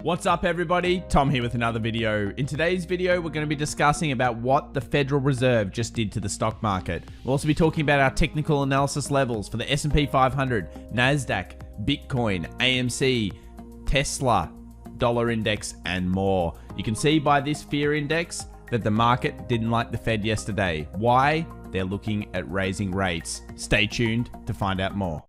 What's up everybody? Tom here with another video. In today's video, we're going to be discussing about what the Federal Reserve just did to the stock market. We'll also be talking about our technical analysis levels for the SP 500, Nasdaq, Bitcoin, AMC, Tesla, dollar index, and more. You can see by this fear index that the market didn't like the Fed yesterday. Why? They're looking at raising rates. Stay tuned to find out more.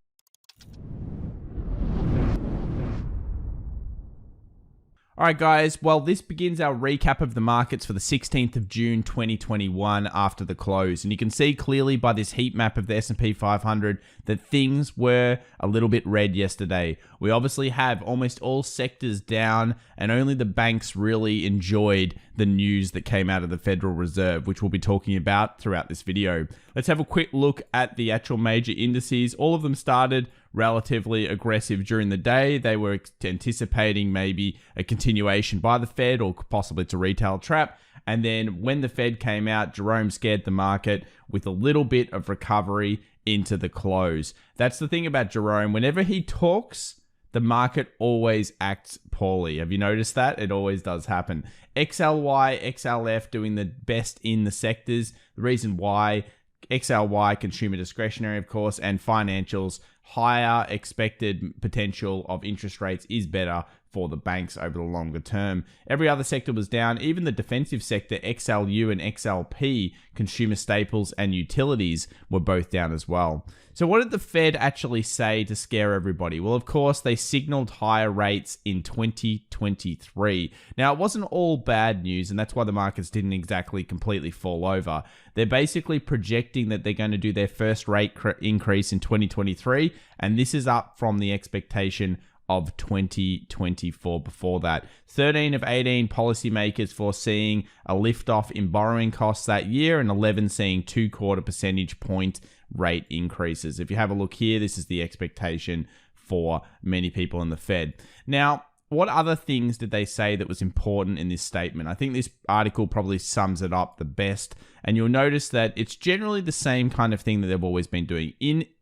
Alright guys, well this begins our recap of the markets for the 16th of June 2021 after the close. And you can see clearly by this heat map of the SP 500 that things were a little bit red yesterday. We obviously have almost all sectors down and only the banks really enjoyed the news that came out of the Federal Reserve, which we'll be talking about throughout this video. Let's have a quick look at the actual major indices. All of them started relatively aggressive during the day. They were anticipating maybe a continuation by the Fed or possibly to retail trap. And then when the Fed came out, Jerome scared the market with a little bit of recovery into the close. That's the thing about Jerome. Whenever he talks, the market always acts poorly. Have you noticed that? It always does happen. XLY, XLF doing the best in the sectors. The reason why: XLY, consumer discretionary, of course, and financials, higher expected potential of interest rates is better for the banks over the longer term. Every other sector was down. Even the defensive sector, XLU and XLP, consumer staples and utilities, were both down as well. So what did the Fed actually say to scare everybody? Well, of course, they signaled higher rates in 2023. Now, it wasn't all bad news, and that's why the markets didn't exactly completely fall over. They're basically projecting that they're going to do their first rate increase in 2023, and this is up from the expectation of 2024 before that. 13 of 18 policymakers foreseeing a liftoff in borrowing costs that year, and 11 seeing 2/4 percentage point rate increases. If you have a look here, this is the expectation for many people in the Fed. Now, what other things did they say that was important in this statement? I think this article probably sums it up the best, and you'll notice that it's generally the same kind of thing that they've always been doing.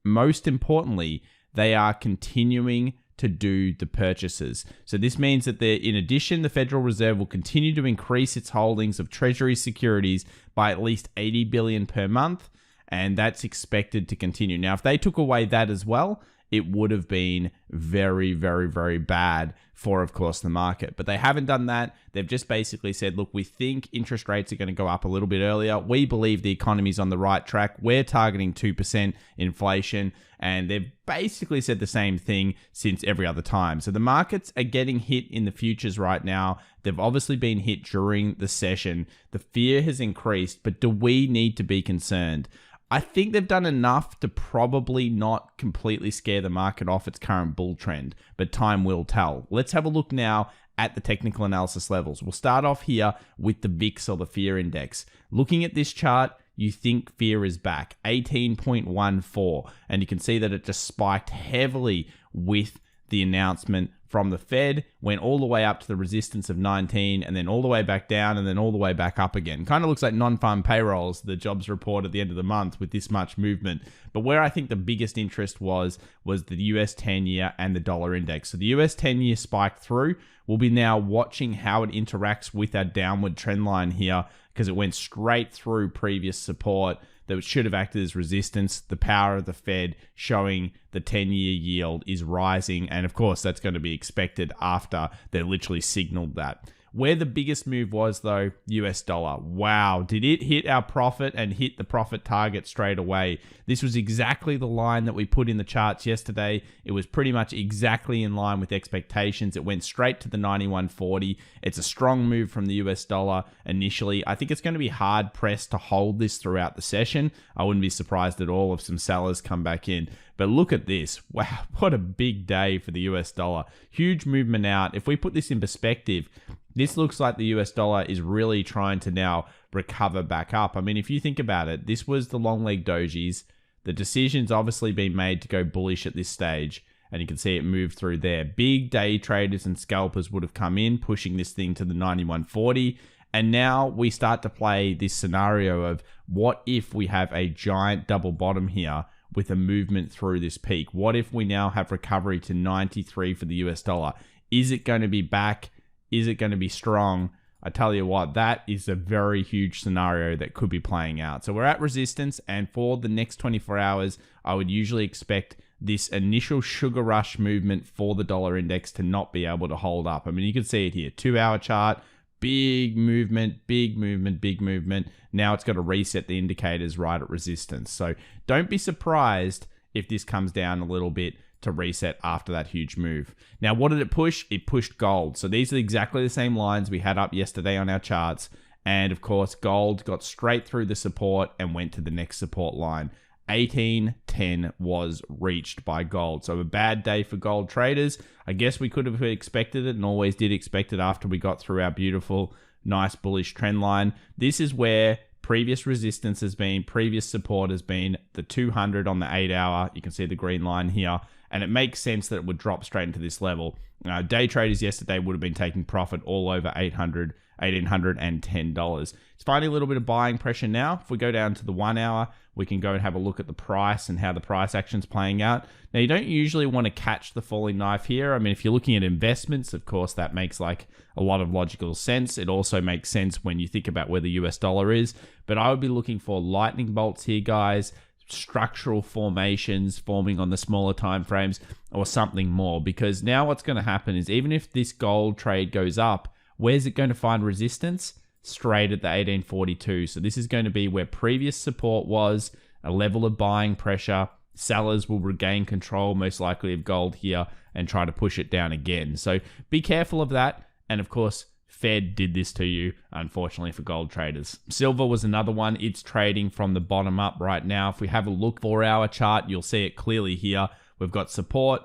Most importantly, they are continuing to do the purchases. So this means that in addition, the Federal Reserve will continue to increase its holdings of Treasury securities by at least $80 billion per month, and that's expected to continue. Now, if they took away that as well, it would have been very, very, very bad for, of course, the market. But they haven't done that. They've just basically said, look, we think interest rates are going to go up a little bit earlier. We believe the economy's on the right track. We're targeting 2% inflation. And they've basically said the same thing since every other time. So the markets are getting hit in the futures right now. They've obviously been hit during the session. The fear has increased, but do we need to be concerned? I think they've done enough to probably not completely scare the market off its current bull trend, but time will tell. Let's have a look now at the technical analysis levels. We'll start off here with the VIX, or the fear index. Looking at this chart, you think fear is back, 18.14, and you can see that it just spiked heavily with the announcement from the Fed, went all the way up to the resistance of 19, and then all the way back down, and then all the way back up again. Kind of looks like non-farm payrolls, the jobs report at the end of the month with this much movement. But where I think the biggest interest was the US 10-year and the dollar index. So the US 10-year spiked through. We'll be now watching how it interacts with our downward trend line here, because it went straight through previous support that should have acted as resistance. The power of the Fed showing the 10-year yield is rising. And of course, that's going to be expected after they literally signaled that. Where the biggest move was, though, US dollar. Wow, did it hit our profit and hit the profit target straight away? This was exactly the line that we put in the charts yesterday. It was pretty much exactly in line with expectations. It went straight to the 91.40. It's a strong move from the US dollar initially. I think it's going to be hard pressed to hold this throughout the session. I wouldn't be surprised at all if some sellers come back in. But look at this. Wow, what a big day for the US dollar. Huge movement out. If we put this in perspective, this looks like the US dollar is really trying to now recover back up. I mean, if you think about it, this was the long leg dojis. The decision's obviously been made to go bullish at this stage, and you can see it move through there. Big day traders and scalpers would have come in, pushing this thing to the 91.40. And now we start to play this scenario of what if we have a giant double bottom here with a movement through this peak? What if we now have recovery to 93 for the US dollar? Is it going to be back Is it going to be strong? I tell you what, that is a very huge scenario that could be playing out. So we're at resistance, and for the next 24 hours, I would usually expect this initial sugar rush movement for the dollar index to not be able to hold up. I mean, you can see it here, 2-hour chart, big movement, big movement, big movement. Now it's got to reset the indicators right at resistance. So don't be surprised if this comes down a little bit to reset after that huge move. Now, what did it push? It pushed gold. So these are exactly the same lines we had up yesterday on our charts. And of course, gold got straight through the support and went to the next support line. 1810 was reached by gold. So a bad day for gold traders. I guess we could have expected it and always did expect it after we got through our beautiful, nice bullish trend line. This is where previous resistance has been, previous support has been the 200 on the 8-hour. You can see the green line here. And it makes sense that it would drop straight into this level. Day traders yesterday would have been taking profit all over $1,810. It's finding a little bit of buying pressure now. If we go down to the 1 hour, we can go and have a look at the price and how the price action's playing out. Now, you don't usually want to catch the falling knife here. I mean, if you're looking at investments, of course, that makes like a lot of logical sense. It also makes sense when you think about where the US dollar is. But I would be looking for lightning bolts here, guys. Structural formations forming on the smaller time frames or something more, because now what's going to happen is even if this gold trade goes up, where's it going to find resistance? Straight at the 1842. So this is going to be where previous support was, a level of buying pressure. Sellers will regain control most likely of gold here and try to push it down again. So be careful of that. And of course, Fed did this to you, unfortunately, for gold traders. Silver was another one. It's trading from the bottom up right now. If we have a look 4-hour chart, you'll see it clearly here. We've got support,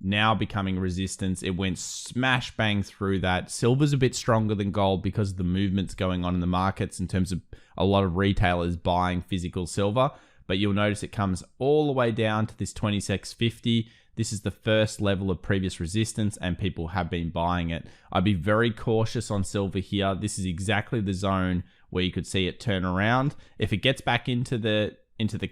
now becoming resistance. It went smash bang through that. Silver's a bit stronger than gold because of the movements going on in the markets in terms of a lot of retailers buying physical silver. But you'll notice it comes all the way down to this 26.50. This is the first level of previous resistance and people have been buying it. I'd be very cautious on silver here. This is exactly the zone where you could see it turn around. If it gets back into the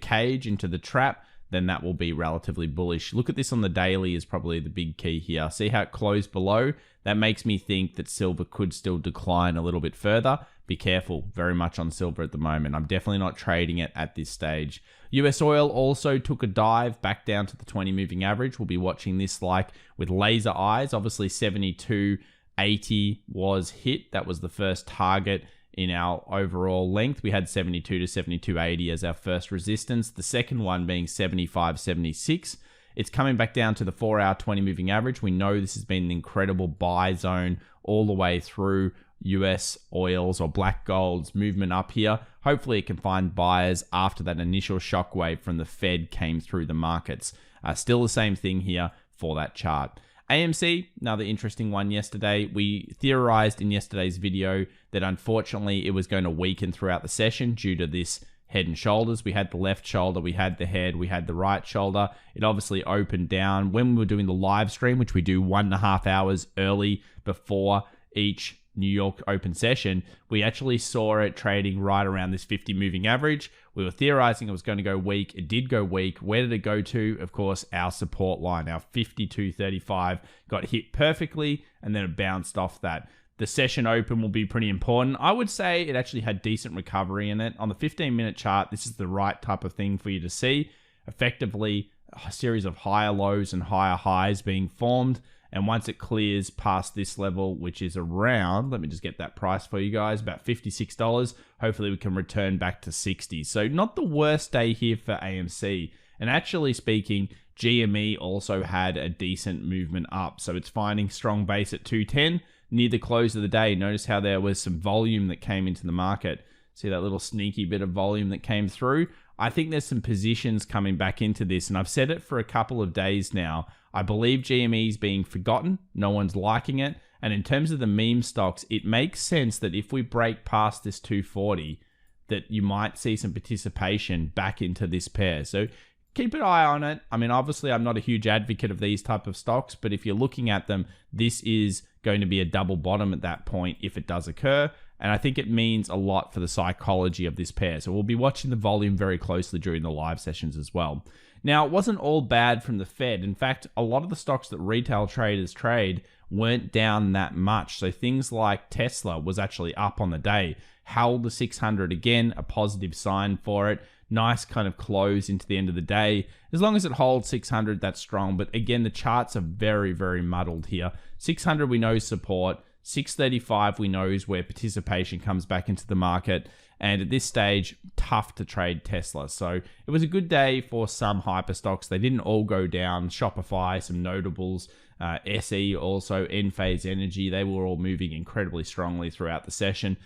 cage, into the trap, then that will be relatively bullish. Look at this on the daily is probably the big key here. See how it closed below? That makes me think that silver could still decline a little bit further. Be careful very much on silver at the moment. I'm definitely not trading it at this stage. US oil also took a dive back down to the 20 moving average. We'll be watching this like with laser eyes. Obviously 72.80 was hit. That was the first target in our overall length. We had 72 to 72.80 as our first resistance. The second one being 75.76. It's coming back down to the 4-hour 20 moving average. We know this has been an incredible buy zone all the way through US oils or black gold's movement up here. Hopefully it can find buyers after that initial shockwave from the Fed came through the markets. Still the same thing here for that chart. AMC, another interesting one yesterday. We theorized in yesterday's video that unfortunately it was going to weaken throughout the session due to this head and shoulders. We had the left shoulder, we had the head, we had the right shoulder. It obviously opened down. When we were doing the live stream, which we do 1.5 hours early before each New York open session, we actually saw it trading right around this 50 moving average. We were theorizing it was going to go weak. It did go weak. Where did it go to? Of course, our support line, our 52.35 got hit perfectly and then it bounced off that. The session open will be pretty important. I would say it actually had decent recovery in it. On the 15-minute chart, this is the right type of thing for you to see. Effectively, a series of higher lows and higher highs being formed. And once it clears past this level, which is around, let me just get that price for you guys, about $56, hopefully we can return back to 60. So not the worst day here for AMC. And actually speaking, GME also had a decent movement up. So it's finding strong base at 210 near the close of the day. Notice how there was some volume that came into the market. See that little sneaky bit of volume that came through? I think there's some positions coming back into this, and I've said it for a couple of days now. I believe GME is being forgotten. No one's liking it. And in terms of the meme stocks, it makes sense that if we break past this 240, that you might see some participation back into this pair. So keep an eye on it. I mean, obviously, I'm not a huge advocate of these type of stocks, but if you're looking at them, this is going to be a double bottom at that point if it does occur. And I think it means a lot for the psychology of this pair. So we'll be watching the volume very closely during the live sessions as well. Now, it wasn't all bad from the Fed. In fact, a lot of the stocks that retail traders trade weren't down that much. So things like Tesla was actually up on the day. Held the 600 again, a positive sign for it. Nice kind of close into the end of the day. As long as it holds 600, that's strong. But again, the charts are very, very muddled here. 600 we know is support. 635 we know is where participation comes back into the market. And at this stage, tough to trade Tesla. So it was a good day for some hyper stocks. They didn't all go down. Shopify, some notables, SE, also Enphase Energy. They were all moving incredibly strongly throughout the session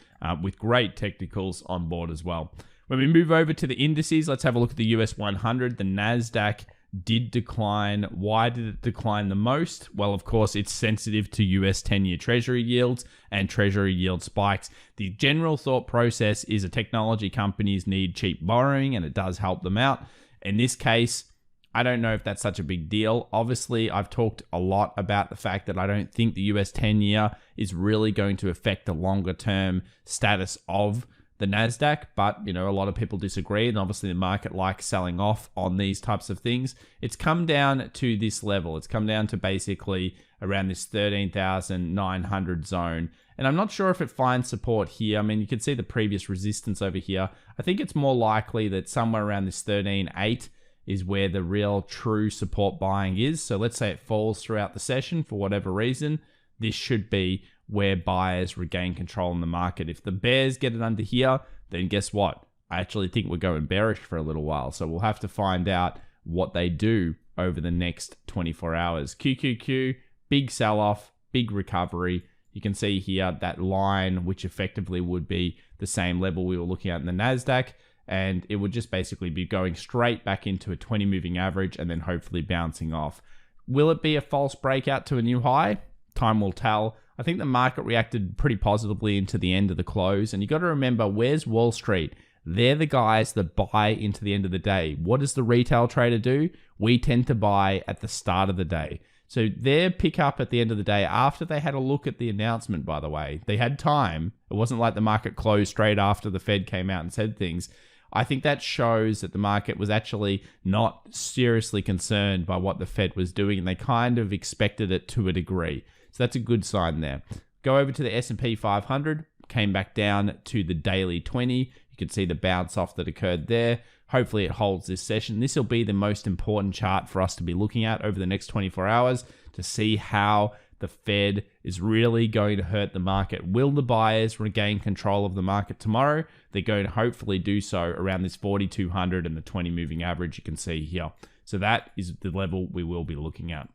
with great technicals on board as well. When we move over to the indices, let's have a look at the US 100. The Nasdaq did decline. Why did it decline the most? Well, of course, it's sensitive to US 10-year Treasury yields and Treasury yield spikes. The general thought process is that technology companies need cheap borrowing, and it does help them out. In this case, I don't know if that's such a big deal. Obviously, I've talked a lot about the fact that I don't think the US 10-year is really going to affect the longer-term status of the Nasdaq, but a lot of people disagree, and obviously the market likes selling off on these types of things. It's come down to this level. It's come down to basically around this 13,900 zone, and I'm not sure if it finds support here. I mean, you can see the previous resistance over here. I think it's more likely that somewhere around this 13.8 is where the real true support buying is. So let's say it falls throughout the session for whatever reason. This should be where buyers regain control in the market. If the bears get it under here, then guess what? I actually think we're going bearish for a little while. So we'll have to find out what they do over the next 24 hours. QQQ, big sell-off, big recovery. You can see here that line, which effectively would be the same level we were looking at in the Nasdaq. And it would just basically be going straight back into a 20 moving average and then hopefully bouncing off. Will it be a false breakout to a new high? Time will tell. I think the market reacted pretty positively into the end of the close. And you got to remember, where's Wall Street? They're the guys that buy into the end of the day. What does the retail trader do? We tend to buy at the start of the day. So their pickup at the end of the day, after they had a look at the announcement, by the way, they had time. It wasn't like the market closed straight after the Fed came out and said things. I think that shows that the market was actually not seriously concerned by what the Fed was doing, and they kind of expected it to a degree. So that's a good sign there. Go over to the SP 500, came back down to the daily 20. You can see the bounce off that occurred there. Hopefully it holds this session. This will be the most important chart for us to be looking at over the next 24 hours to see how the Fed is really going to hurt the market. Will the buyers regain control of the market tomorrow? They're going to hopefully do so around this 4,200 and the 20 moving average you can see here. So that is the level we will be looking at.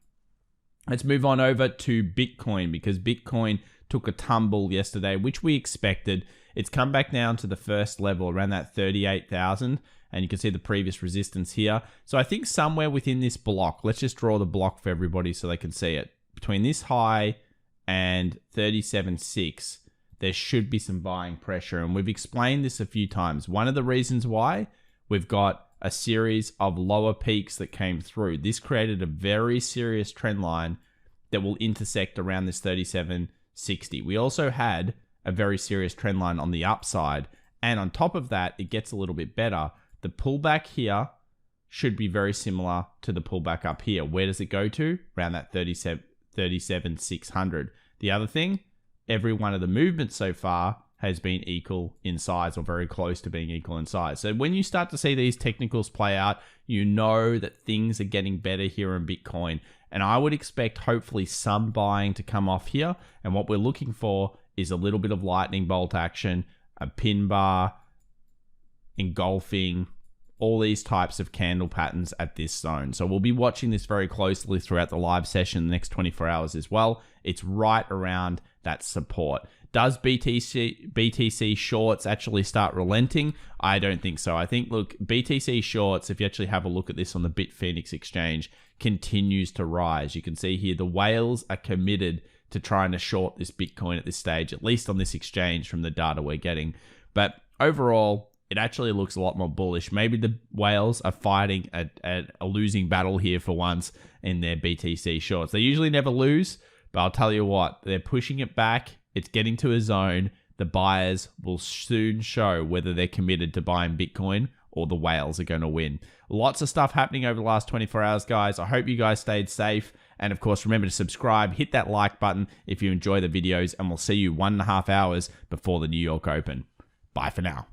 Let's move on over to Bitcoin, because Bitcoin took a tumble yesterday, which we expected. It's come back down to the first level around that 38,000, and you can see the previous resistance here. So I think somewhere within this block, let's just draw the block for everybody so they can see it. Between this high and 37.6, there should be some buying pressure, and we've explained this a few times. One of the reasons why, we've got a series of lower peaks that came through. This created a very serious trend line that will intersect around this 37.60. We also had a very serious trend line on the upside, and on top of that, it gets a little bit better. The pullback here should be very similar to the pullback up here. Where does it go to? Around that 37,600. The other thing, every one of the movements so far has been equal in size or very close to being equal in size. So when you start to see these technicals play out, you know that things are getting better here in Bitcoin. And I would expect hopefully some buying to come off here. And what we're looking for is a little bit of lightning bolt action, a pin bar, engulfing, all these types of candle patterns at this zone. So we'll be watching this very closely throughout the live session the next 24 hours as well. It's right around that support. Does BTC shorts actually start relenting? I don't think so. I think, look, BTC shorts, if you actually have a look at this on the Bitfinex exchange, continues to rise. You can see here the whales are committed to trying to short this Bitcoin at this stage, at least on this exchange from the data we're getting. But overall, it actually looks a lot more bullish. Maybe the whales are fighting a losing battle here for once in their BTC shorts. They usually never lose, but I'll tell you what, they're pushing it back. It's getting to a zone. The buyers will soon show whether they're committed to buying Bitcoin or the whales are going to win. Lots of stuff happening over the last 24 hours, guys. I hope you guys stayed safe. And of course, remember to subscribe, hit that like button if you enjoy the videos, and we'll see you 1.5 hours before the New York Open. Bye for now.